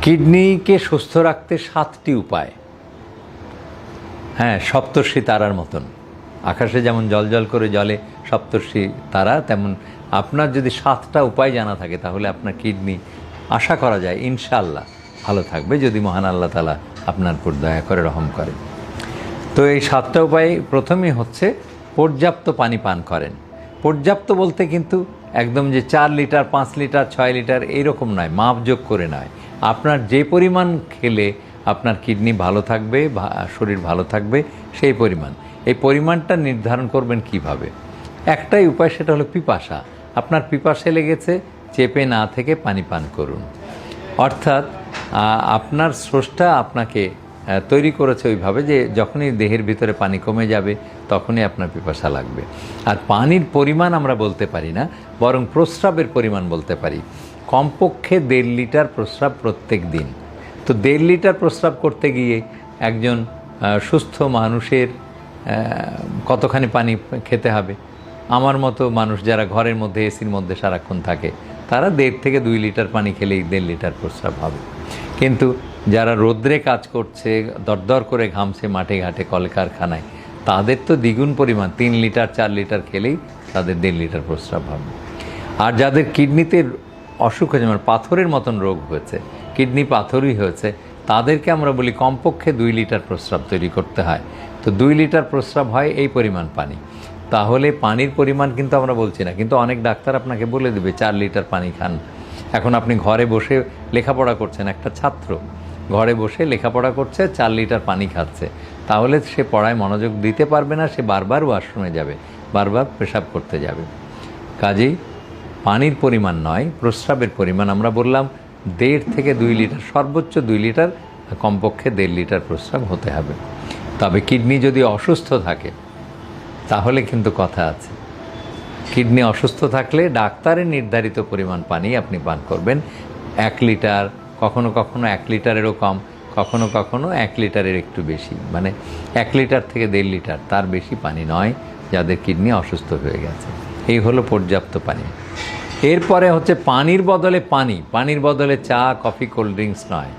কিডনিকে সুস্থ রাখতে 7টি উপায়। হ্যাঁ, সপ্তর্ষি তারার মতন। আকাশে যেমন জল করে জলে সপ্তর্ষি তারা, তেমন আপনার যদি 7টা উপায় জানা থাকে তাহলে আপনার কিডনি আশা করা যায় ইনশাআল্লাহ ভালো থাকবে, যদি মহান আল্লাহ তাআলা আপনার উপর দয়া করে রহম করে। তো এই 7টা উপায় প্রথমেই হচ্ছে পর্যাপ্ত পানি পান করেন। পর্যাপ্ত বলতে কিন্তু একদম যে 4 লিটার 5 লিটার 6 লিটার এইরকম নয়, মাপযোগ করে নয়। আপনার যে পরিমাণ খেলে আপনার কিডনি ভালো থাকবে, শরীর ভালো থাকবে, সেই পরিমাণ। এই পরিমাণটা নির্ধারণ করবেন কিভাবে? একটাই উপায়, সেটা হলো পিপাসা। আপনার পিপাসে লেগেছে, চেপে না থেকে পানি পান করুন। অর্থাৎ আপনার স্রষ্টা আপনাকে তৈরি করেছে ওইভাবে যে যখনই দেহের ভিতরে পানি কমে যাবে তখনই আপনার পিপাসা লাগবে। আর পানির পরিমাণ আমরা বলতে পারি না, বরং প্রস্রাবের পরিমাণ বলতে পারি। কমপক্ষে 1.5 লিটার প্রস্রাব প্রত্যেক দিন। তো 1.5 লিটার প্রস্রাব করতে গিয়ে একজন সুস্থ মানুষের কতখানি পানি খেতে হবে? আমার মতো মানুষ যারা ঘরের মধ্যে এসির মধ্যে সারাক্ষণ থাকে, তারা 1.5 থেকে 2 লিটার পানি খেলেই 1.5 লিটার প্রস্রাব হবে। কিন্তু যারা রোদ্রে কাজ করছে, দরদর করে ঘামছে মাঠে ঘাটে কলকারখানায়, তাদের তো দ্বিগুণ পরিমাণ, 3 লিটার 4 লিটার খেলেই তাদের 1.5 লিটার প্রস্রাব হবে। আর যাদের কিডনিতে অসুখ হয়েছে, মানে পাথরের মতন রোগ হয়েছে, কিডনি পাথরই হয়েছে, তাদেরকে আমরা বলি কমপক্ষে 2 লিটার প্রস্রাব তৈরি করতে হয়। তো 2 লিটার প্রস্রাব হয় এই পরিমাণ পানি। তাহলে পানির পরিমাণ কিন্তু আমরা বলছি না, কিন্তু অনেক ডাক্তার আপনাকে বলে দেবে 4 লিটার পানি খান। এখন আপনি ঘরে বসে লেখাপড়া করছেন, একটা ছাত্র ঘরে বসে লেখাপড়া করছে, 4 লিটার পানি খাচ্ছে, তাহলে সে পড়ায় মনোযোগ দিতে পারবে না, সে বারবার ওয়াশরুমে যাবে, বারবার পেশাব করতে যাবে। কাজেই পানির পরিমাণ নয়, প্রস্রাবের পরিমাণ। আমরা বললাম 1.5 থেকে 2 লিটার, সর্বোচ্চ 2 লিটার, কমপক্ষে 1.5 লিটার প্রস্রাব হতে হবে। তবে কিডনি যদি অসুস্থ থাকে তাহলে কিন্তু কথা আছে। কিডনি অসুস্থ থাকলে ডাক্তারের নির্ধারিত পরিমাণ পানি আপনি পান করবেন। 1 লিটার, কখনো কখনো 1 লিটারেরও কম, কখনো কখনো 1 লিটারের একটু বেশি, মানে 1 লিটার থেকে 1.5 লিটার, তার বেশি পানি নয় যাদের কিডনি অসুস্থ হয়ে গেছে। এই হলো পর্যাপ্ত পানি। এরপরে হচ্ছে পানির বদলে পানি, পানির বদলে চা, কফি, কোল্ড ড্রিঙ্কস নয়।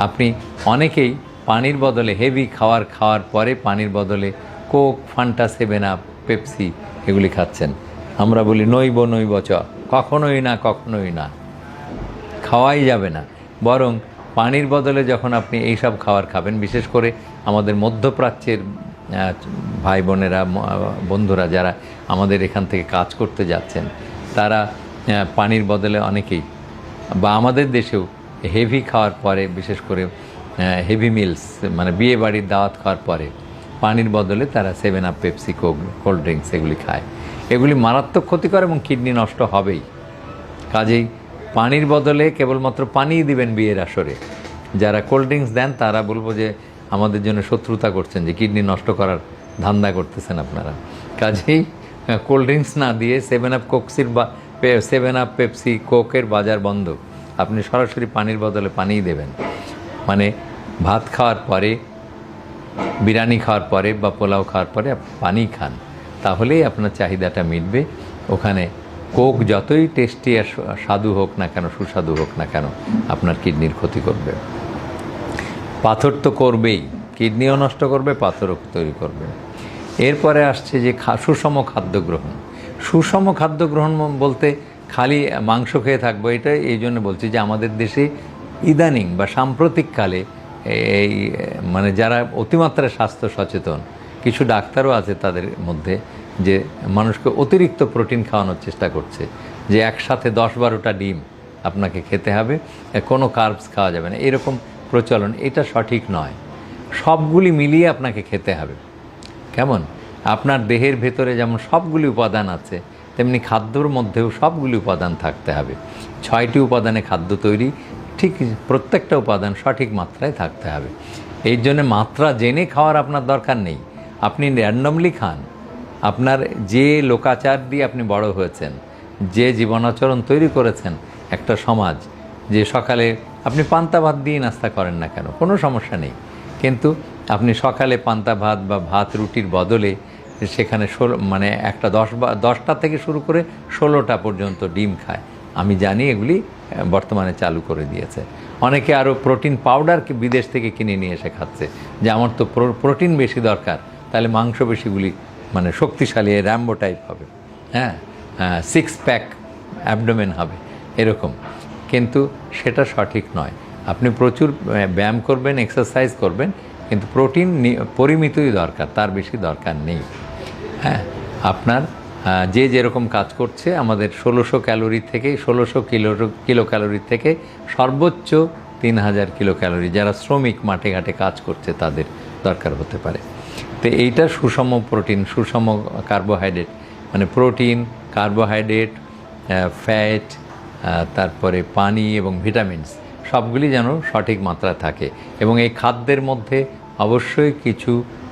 আপনি অনেকেই পানির বদলে হেভি খাওয়ার পরে পানির বদলে কোক, ফান্টা, 7 আপ, পেপসি এগুলি খাচ্ছেন। আমরা বলি নইব চ, কখনোই না, কখনোই না, খাওয়াই যাবে না। বরং পানির বদলে যখন আপনি এইসব খাবার খাবেন, বিশেষ করে আমাদের মধ্যপ্রাচ্যের ভাই বোনেরা, বন্ধুরা যারা আমাদের এখান থেকে কাজ করতে যাচ্ছেন, তারা পানির বদলে অনেকেই, বা আমাদের দেশেও হেভি খাওয়ার পরে, বিশেষ করে হেভি মিলস, মানে বিয়ে বাড়ির দাওয়াত খাওয়ার পরে পানির বদলে তারা 7 up, Pepsi, Coke, cold drinks এগুলি খায়। এগুলি মারাত্মক ক্ষতিকর এবং কিডনি নষ্ট হবেই। কাজেই পানির বদলে কেবলমাত্র পানিই দিবেন বিয়ের আসরে। যারা কোল্ড ড্রিঙ্কস দেন তারা বলবো যে আমাদের জন্য শত্রুতা করছেন, যে কিডনি নষ্ট করার ধান্দা করতেছেন আপনারা। কাজেই কোল্ড ড্রিঙ্কস না দিয়ে 7 আপ, কোকসির বা 7 আপ, পেপসি, কোকের বাজার বন্ধ। আপনি সরাসরি পানির বদলে পানিই দেবেন। মানে ভাত খাওয়ার পরে, বিরিয়ানি খাওয়ার পরে বা পোলাও খাওয়ার পরে পানি খান, তাহলেই আপনার চাহিদাটা মিটবে। ওখানে কোক যতই টেস্টি আর স্বাদু হোক না কেন, সুস্বাদু হোক না কেন, আপনার কিডনির ক্ষতি করবে। পাথর তো করবেই, কিডনিও নষ্ট করবে, পাথরও তৈরি করবে। এরপরে আসছে যে সুষম খাদ্য গ্রহণ। সুষম খাদ্য গ্রহণ বলতে খালি মাংস খেয়ে থাকবো এটা এই জন্য বলছি যে আমাদের দেশে ইদানিং বা সাম্প্রতিককালে এই মানে যারা অতিমাত্রায় স্বাস্থ্য সচেতন, কিছু ডাক্তারও আছে তাদের মধ্যে, যে মানুষকে অতিরিক্ত প্রোটিন খাওয়ানোর চেষ্টা করছে, যে একসাথে 10-12টা ডিম আপনাকে খেতে হবে, কোনো কার্বস খাওয়া যাবে না, এরকম প্রচলন। এটা সঠিক নয়। সবগুলি মিলিয়ে আপনাকে খেতে হবে। কেমন? আপনার দেহের ভেতরে যেমন সবগুলি উপাদান আছে, তেমনি খাদ্যর মধ্যেও সবগুলি উপাদান থাকতে হবে। 6টি উপাদানে খাদ্য তৈরি, ঠিক প্রত্যেকটা উপাদান সঠিক মাত্রায় থাকতে হবে। এই জন্য মাত্রা জেনে খাওয়ার আপনার দরকার নেই। আপনি র্যান্ডমলি খান। আপনার যে লোকাচার দিয়ে আপনি বড় হয়েছেন, যে জীবনাচরণ তৈরি করেছেন একটা সমাজ, যে সকালে আপনি পান্তা ভাত দিয়ে নাস্তা করেন না কেন, কোনো সমস্যা নেই, কিন্তু আপনি সকালে পান্তা ভাত বা ভাত রুটির বদলে সেখানে মানে একটা 10টা থেকে শুরু করে 16টা পর্যন্ত ডিম খায়। আমি জানি এগুলি বর্তমানে চালু করে দিয়েছে। অনেকে আরও প্রোটিন পাউডার বিদেশ থেকে কিনে নিয়ে এসে খাচ্ছে, যে আমার তো প্রোটিন বেশি দরকার, তাহলে মাংসপেশিগুলি মানে শক্তিশালী র্যাম্বো টাইপ হবে, হ্যাঁ, 6 প্যাক অ্যাবডোমেন হবে এরকম। কিন্তু সেটা সঠিক নয়। আপনি প্রচুর ব্যায়াম করবেন, এক্সারসাইজ করবেন, কিন্তু প্রোটিন পরিমিতই দরকার, তার বেশি দরকার নেই। হ্যাঁ, আপনার যে যেরকম কাজ করছে, আমাদের 1600 ক্যালোরি থেকে 1600 কিলো ক্যালোরি থেকে সর্বোচ্চ 3000 কিলো ক্যালোরি যারা শ্রমিক মাঠে ঘাটে কাজ করছে তাদের দরকার হতে পারে। তো এইটা সুষম প্রোটিন, সুষম কার্বোহাইড্রেট, মানে প্রোটিন, কার্বোহাইড্রেট, ফ্যাট, তারপরে পানি এবং ভিটামিনস সবগুলি যেন সঠিক মাত্রা থাকে। এবং এই খাদ্যের মধ্যে অবশ্যই কিছু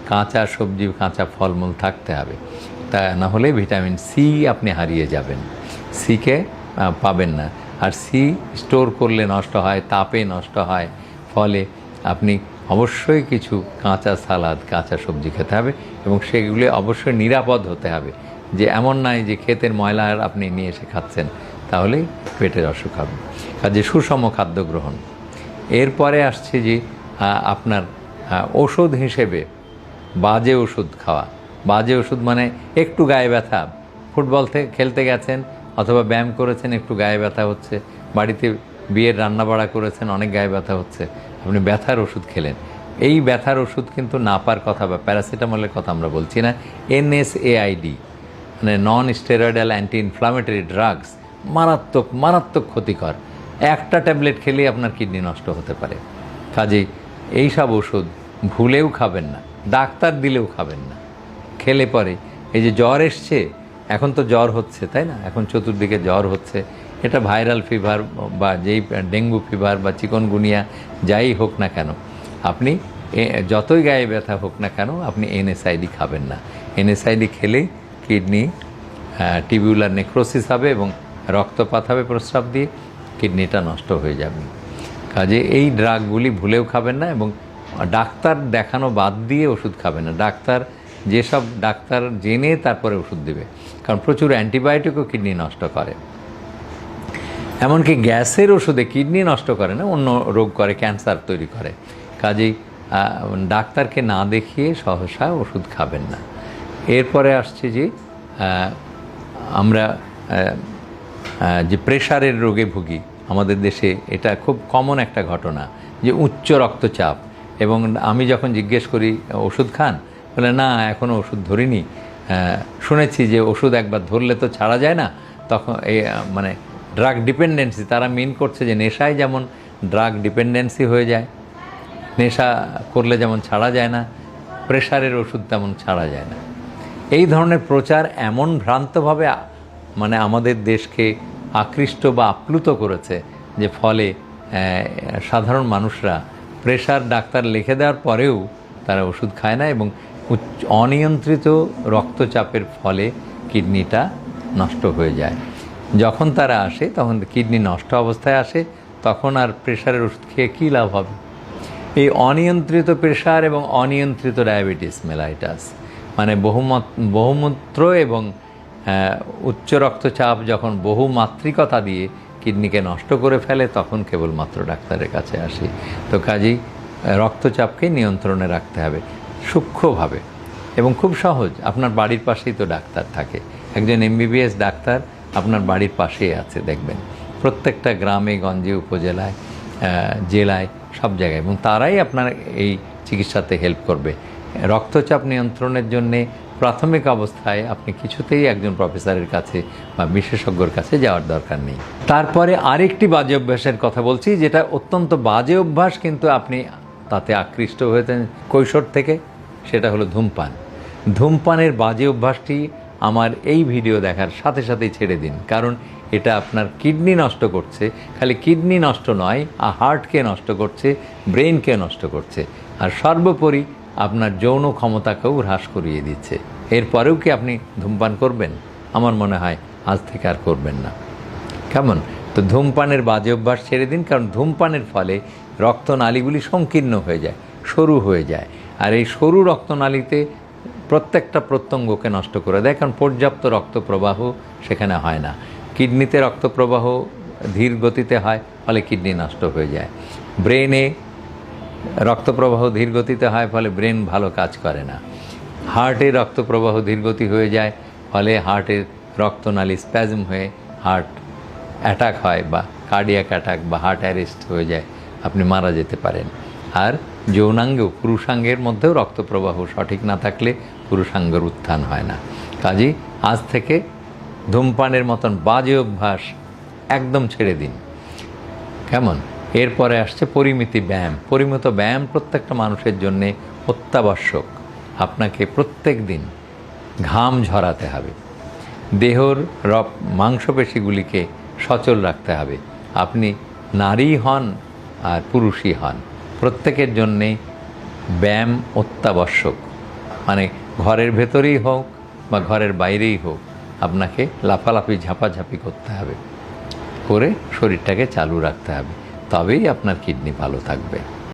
কাঁচা সবজি, কাঁচা ফলমূল থাকতে হবে, তা না হলে ভিটামিন সি আপনি হারিয়ে যাবেন, সিকে পাবেন না। আর সি স্টোর করলে নষ্ট হয়, তাপে নষ্ট হয়, ফলে আপনি অবশ্যই কিছু কাঁচা সালাদ, কাঁচা সবজি খেতে হবে, এবং সেগুলি অবশ্যই নিরাপদ হতে হবে, যে এমন নয় যে ক্ষেতের ময়লা আপনি নিয়ে এসে খাচ্ছেন, তাহলেই পেটের অসুখ হবে। কাজে সুষম খাদ্য গ্রহণ। এরপরে আসছে যে আপনার ওষুধ হিসেবে বাজে ওষুধ খাওয়া। বাজে ওষুধ মানে একটু গায়ে ব্যথা, ফুটবল খেলতে গেছেন অথবা ব্যায়াম করেছেন, একটু গায়ে ব্যথা হচ্ছে, বাড়িতে বিয়ের রান্নাবাড়া করেছেন, অনেক গায়ে ব্যথা হচ্ছে, আপনি ব্যথার ওষুধ খেলেন। এই ব্যথার ওষুধ কিন্তু নাপার কথা বা প্যারাসিটামলের কথা আমরা বলছি না, NSAID মানে non steroidal anti inflammatory drugs, মারাত্মক মারাত্মক ক্ষতিকর। একটা ট্যাবলেট খেলেই আপনার কিডনি নষ্ট হতে পারে। কাজেই এইসব ওষুধ ভুলেও খাবেন না, ডাক্তার দিলেও খাবেন না। খেলে পরে এই যে জ্বর এসছে, এখন তো জ্বর হচ্ছে, তাই না, এখন চতুর্দিকে জ্বর হচ্ছে, এটা ভাইরাল ফিভার বা যেই ডেঙ্গু ফিভার বা চিকনগুনিয়া যাই হোক না কেন, আপনি যতই গায়ে ব্যথা হোক না কেন, আপনি NSAID খাবেন না। NSAID খেলেই কিডনি টিবিউলার নেক্রোসিস হবে এবং রক্তপাত হবে প্রস্রাব দিয়ে, কিডনিটা নষ্ট হয়ে যাবে। কাজে এই ড্রাগগুলি ভুলেও খাবেন না, এবং ডাক্তার দেখানো বাদ দিয়ে ওষুধ খাবেন না। যেসব ডাক্তার জেনে তারপরে ওষুধ দেবে, কারণ প্রচুর অ্যান্টিবায়োটিকও কিডনি নষ্ট করে। এমনকি গ্যাসের ওষুধে কিডনি নষ্ট করে না, অন্য রোগ করে, ক্যান্সার তৈরি করে। কাজেই ডাক্তারকে না দেখিয়ে সহসা ওষুধ খাবেন না। এরপরে আসছে যে আমরা যে প্রেশারের রোগে ভুগি আমাদের দেশে, এটা খুব কমন একটা ঘটনা, যে উচ্চ রক্তচাপ। এবং আমি যখন জিজ্ঞেস করি ওষুধ খান, বলে না এখনও ওষুধ ধরিনি, শুনেছি যে ওষুধ একবার ধরলে তো ছাড়া যায় না। তখন এই মানে ড্রাগ ডিপেন্ডেন্সি, তারা মিন করছে যে নেশায় যেমন ড্রাগ ডিপেন্ডেন্সি হয়ে যায়, নেশা করলে যেমন ছাড়া যায় না, প্রেশারের ওষুধ তেমন ছাড়া যায় না। এই ধরনের প্রচার এমন ভ্রান্তভাবে মানে আমাদের দেশকে আকৃষ্ট বা আপ্লুত করেছে, যে ফলে সাধারণ মানুষরা প্রেশার ডাক্তার লিখে দেওয়ার পরেও তারা ওষুধ খায় না, এবং অনিয়ন্ত্রিত রক্তচাপের ফলে কিডনিটা নষ্ট হয়ে যায়। যখন তারা আসে তখন কিডনি নষ্ট অবস্থায় আসে, তখন আর প্রেশারের ওষুধ খেয়ে কী লাভ হবে। এই অনিয়ন্ত্রিত প্রেশার এবং অনিয়ন্ত্রিত ডায়াবেটিস মেলাইটাস মানে বহুমূত্র এবং উচ্চ রক্তচাপ যখন বহুমাত্রিকতা দিয়ে কিডনিকে নষ্ট করে ফেলে, তখন কেবলমাত্র ডাক্তারের কাছে আসি। তো কাজেই রক্তচাপকে নিয়ন্ত্রণে রাখতে হবে সূক্ষ্মভাবে, এবং খুব সহজ। আপনার বাড়ির পাশেই তো ডাক্তার থাকে, একজন MBBS ডাক্তার আপনার বাড়ির পাশেই আছে, দেখবেন প্রত্যেকটা গ্রামে গঞ্জে, উপজেলায়, জেলায়, সব জায়গায়, এবং তারাই আপনার এই চিকিৎসাতে হেল্প করবে। রক্তচাপ নিয়ন্ত্রণের জন্যে প্রাথমিক অবস্থায় আপনি কিছুতেই একজন প্রফেসরের কাছে বা বিশেষজ্ঞর কাছে যাওয়ার দরকার নেই। তারপরে আরেকটি বাজে অভ্যাসের কথা বলছি, যেটা অত্যন্ত বাজে অভ্যাস, কিন্তু আপনি তাতে আকৃষ্ট হয়েছেন কৈশোর থেকে, সেটা হলো ধূমপান। ধূমপানের বাজে অভ্যাসটি আমার এই ভিডিও দেখার সাথে সাথেই ছেড়ে দিন, কারণ এটা আপনার কিডনি নষ্ট করছে। খালি কিডনি নষ্ট নয়, হার্টকে নষ্ট করছে, ব্রেনকে নষ্ট করছে, আর সর্বোপরি আপনার যৌন ক্ষমতাকেও হ্রাস করিয়ে দিচ্ছে। এরপরেও কি আপনি ধূমপান করবেন? আমার মনে হয় আজ থেকে আর করবেন না। কেমন? তো ধূমপানের বাজে অভ্যাস ছেড়ে দিন, কারণ ধূমপানের ফলে রক্তনালীগুলি সংকীর্ণ হয়ে যায়, সরু হয়ে যায়, আর এই সরু রক্তনালীতে প্রত্যেকটা প্রত্যঙ্গকে নষ্ট করে দেয়, কারণ পর্যাপ্ত রক্ত প্রবাহ সেখানে হয় না। কিডনিতে রক্ত প্রবাহ ধীর গতিতে হয়, ফলে কিডনি নষ্ট হয়ে যায়। ব্রেনে রক্তপ্রবাহ ধীর গতিতে হয়, ফলে ব্রেন ভালো কাজ করে না। হার্টে রক্তপ্রবাহ ধীরগতি হয়ে যায়, ফলে হার্টের রক্তনালী স্প্যাজম হয়ে হার্ট অ্যাটাক হয়, বা কার্ডিয়াক অ্যাটাক বা হার্ট অ্যারেস্ট হয়ে যায়, আপনি মারা যেতে পারেন। আর যৌনাঙ্গেও, পুরুষাঙ্গের মধ্যেও রক্তপ্রবাহ সঠিক না থাকলে পুরুষাঙ্গের উত্থান হয় না। কাজেই আজ থেকে ধূমপানের মতন বাজে অভ্যাস একদম ছেড়ে দিন। কেমন? এরপরে আসছে পরিমিতি ব্যায়াম। পরিমিত ব্যায়াম প্রত্যেকটা মানুষের জন্যে অত্যাবশ্যক। আপনাকে প্রত্যেক দিন ঘাম ঝরাতে হবে, দেহর মাংসপেশিগুলিকে সচল রাখতে হবে। আপনি নারী হন আর পুরুষই হন, প্রত্যেকের জন্যে ব্যায়াম অত্যাবশ্যক। মানে ঘরের ভেতরেই হোক বা ঘরের বাইরেই হোক, আপনাকে লাফালাফি ঝাঁপাঝাঁপি করতে হবে, করে শরীরটাকে চালু রাখতে হবে, তবেই আপনার কিডনি ভালো থাকবে।